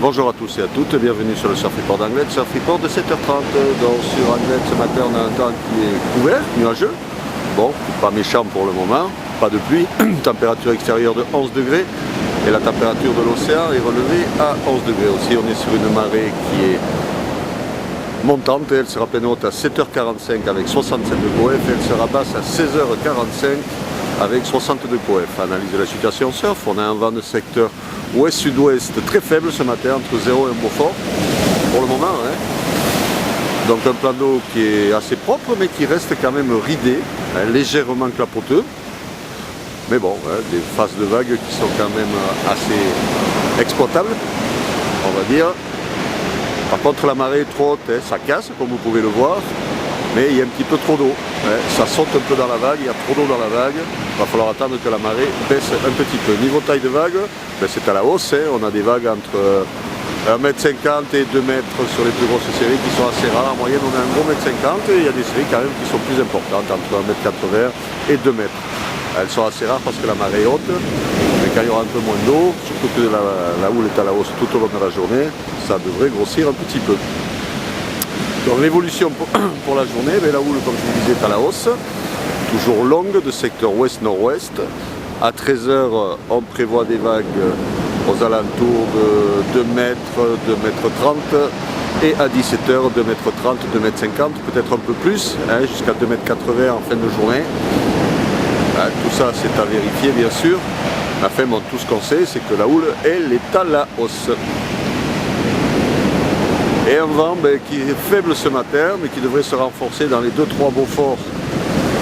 Bonjour à tous et à toutes, bienvenue sur le Surf Report d'Anglet, Surf Report de 7h30. Donc sur Anglet ce matin on a un temps qui est couvert, nuageux, bon, pas méchant pour le moment, pas de pluie, température extérieure de 11 degrés et la température de l'océan est relevée à 11 degrés aussi. On est sur une marée qui est montante et elle sera pleine haute à 7h45 avec 67 de coef et elle sera basse à 16h45 avec 62 coef. Analyse de la situation surf, on a un vent de secteur ouest-sud-ouest très faible ce matin, entre 0 et 1 Beaufort pour le moment. Donc un plan d'eau qui est assez propre mais qui reste quand même ridé, légèrement clapoteux. Mais bon, des phases de vagues qui sont quand même assez exploitables, on va dire. Par contre la marée est trop haute, ça casse comme vous pouvez le voir. Mais il y a un petit peu trop d'eau, ça saute un peu dans la vague, il y a trop d'eau dans la vague, il va falloir attendre que la marée baisse un petit peu. Niveau taille de vague, c'est à la hausse, on a des vagues entre 1,50 m et 2 m sur les plus grosses séries qui sont assez rares. En moyenne on a un gros 1,50 m et il y a des séries quand même qui sont plus importantes, entre 1,80 m et 2 m. Elles sont assez rares parce que la marée est haute, mais quand il y aura un peu moins d'eau, surtout que la houle est à la hausse tout au long de la journée, ça devrait grossir un petit peu. Donc l'évolution pour la journée, la houle comme je vous disais est à la hausse, toujours longue de secteur ouest-nord-ouest. À 13h on prévoit des vagues aux alentours de 2 m, 2 m 30 et à 17h 2 m 30, 2 m 50, peut-être un peu plus, jusqu'à 2 m 80 en fin de journée. Tout ça c'est à vérifier bien sûr. Enfin bon, tout ce qu'on sait c'est que la houle elle est à la hausse. Et un vent qui est faible ce matin, mais qui devrait se renforcer dans les 2-3 Beaufort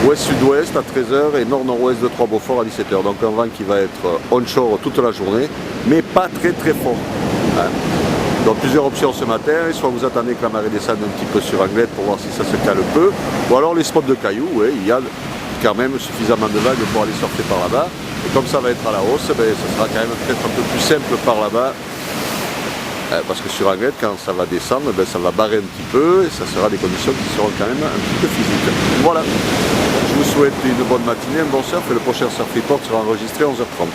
ouest-sud-ouest à 13h et nord-nord-ouest de 3 Beaufort à 17h. Donc un vent qui va être onshore toute la journée, mais pas très fort. Donc plusieurs options ce matin, soit vous attendez que la marée descende un petit peu sur Anglet pour voir si ça se cale peu, ou alors les spots de cailloux, il y a quand même suffisamment de vagues pour aller surfer par là-bas. Et comme ça va être à la hausse, ça sera quand même peut-être un peu plus simple par là-bas. Parce que sur Anglet, quand ça va descendre, ça va barrer un petit peu et ça sera des conditions qui seront quand même un petit peu physiques. Voilà, je vous souhaite une bonne matinée, un bon surf et le prochain Surf Report sera enregistré à 11h30.